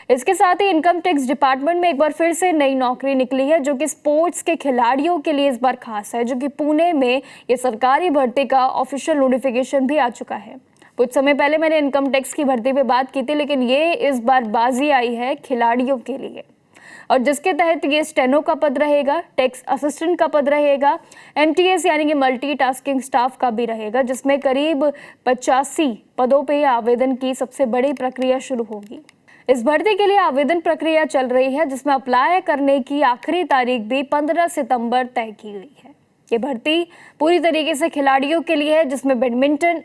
इसके साथ ही income tax department में एक बार फिर से नई नौकरी निकली है, जो कि स्पोर्ट्स के खिलाड़ियों के लिए इस बार खास है, जो कि पुणे में ये सरकारी भर्ती का ऑफिशियल नोटिफिकेशन भी आ चुका है। कुछ समय पहले मैंने इनकम टैक्स की भर्ती पे बात की थी, लेकिन ये इस बार बाजी आई है खिलाड़ियों के लिए, और जिसके तहत ये स्टेनो का पद रहेगा, टैक्स असिस्टेंट का पद रहेगा, एमटीएस यानी कि मल्टीटास्किंग स्टाफ का भी रहेगा, जिसमें करीब 85 पदों पे आवेदन की सबसे बड़ी प्रक्रिया शुरू होगी। इस भर्ती के लिए आवेदन प्रक्रिया चल रही है, जिसमें अप्लाई करने की आखिरी तारीख भी 15 सितंबर तय की गई है। ये भर्ती पूरी तरीके से खिलाड़ियों के लिए है, जिसमें badminton,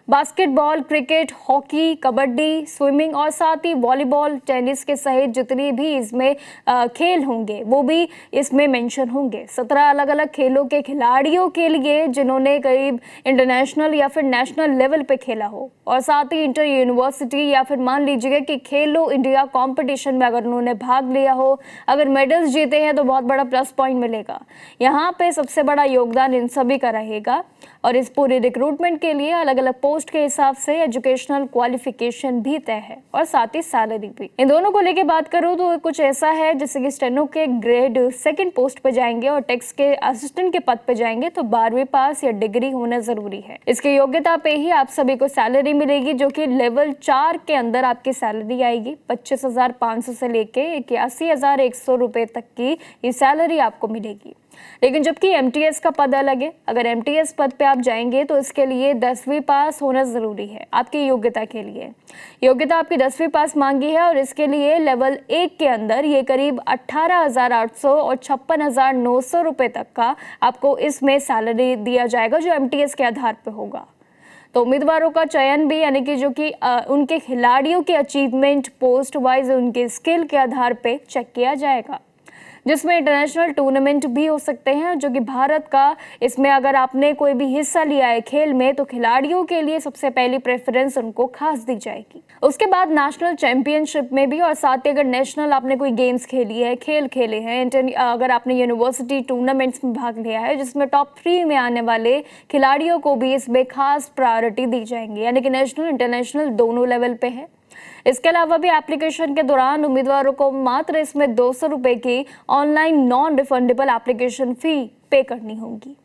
basketball, cricket, hockey, kabaddi, swimming और साथ ही वॉलीबॉल, टेनिस के सहित जितनी भी इसमें खेल होंगे वो भी इसमें मेंशन होंगे। 17 अलग अलग खेलों के खिलाड़ियों के लिए जिन्होंने करीब इंटरनेशनल या फिर नेशनल लेवल पे खेला हो, और साथ ही इंटर यूनिवर्सिटी या फिर मान लीजिए कि खेलो इंडिया कंपटीशन में अगर उन्होंने भाग लिया हो, अगर मेडल्स जीते हैं तो बहुत बड़ा प्लस पॉइंट मिलेगा। यहाँ पे सबसे बड़ा योगदान इन सभी का रहेगा, और इस पूरे रिक्रूटमेंट के लिए अलग अलग पोस्ट के हिसाब से एजुकेशनल क्वालिफिकेशन भी तय है, और साथ ही सैलरी भी। इन दोनों को लेके बात करूं तो कुछ ऐसा है जैसे कि स्टेनो के ग्रेड 2 पोस्ट पे जाएंगे और टैक्स के असिस्टेंट के पद पे जाएंगे तो 12वीं पास या डिग्री होना जरूरी है। इसकी योग्यता पे ही आप सभी को सैलरी मिलेगी, जो कि लेवल 4 के अंदर आपकी सैलरी आएगी। 25,500 से लेके 81,100 रुपए तक की ये सैलरी आपको मिलेगी। लेकिन जबकि एमटीएस का पद अलग है। अगर एमटीएस पद पे आप जाएंगे तो इसके लिए 10वीं पास होना जरूरी है आपकी योग्यता के लिए। योग्यता आपकी 10वीं पास मांगी है, और इसके लिए लेवल 1 के अंदर ये करीब 18,800 और 56,900 रुपए तक का आपको इसमें सैलरी दिया जाएगा, जो एमटीएस के आधार पे होगा। तो उम्मीदवारों का चयन भी यानी कि जो कि उनके खिलाड़ियों के अचीवमेंट पोस्ट वाइज उनके स्किल के आधार पे चेक किया जाएगा, जिसमें इंटरनेशनल टूर्नामेंट भी हो सकते हैं, जो कि भारत का इसमें अगर आपने कोई भी हिस्सा लिया है खेल में तो खिलाड़ियों के लिए सबसे पहली प्रेफरेंस उनको खास दी जाएगी। उसके बाद नेशनल चैंपियनशिप में भी, और साथ ही अगर नेशनल आपने कोई गेम्स खेली है, खेल खेले हैं, अगर आपने यूनिवर्सिटी टूर्नामेंट्स में भाग लिया है जिसमें टॉप 3 में आने वाले खिलाड़ियों को भी इसमें खास प्रायोरिटी दी जाएंगी, यानी कि नेशनल इंटरनेशनल दोनों लेवल पे है। इसके अलावा भी एप्लीकेशन के दौरान उम्मीदवारों को मात्र इसमें 200 रुपए की online non refundable application fee पे करनी होगी।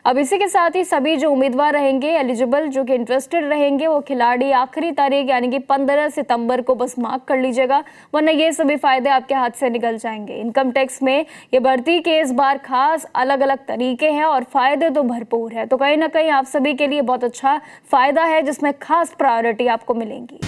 अब इसी के साथ ही सभी जो उम्मीदवार रहेंगे एलिजिबल, जो कि इंटरेस्टेड रहेंगे, वो खिलाड़ी आखिरी तारीख यानी कि 15 सितंबर को बस मार्क कर लीजिएगा, वरना ये सभी फायदे आपके हाथ से निकल जाएंगे। इनकम टैक्स में ये भर्ती के इस बार खास अलग अलग तरीके हैं और फायदे तो भरपूर है, तो कहीं ना कहीं आप सभी के लिए बहुत अच्छा फायदा है, जिसमें खास प्रायोरिटी आपको मिलेंगी।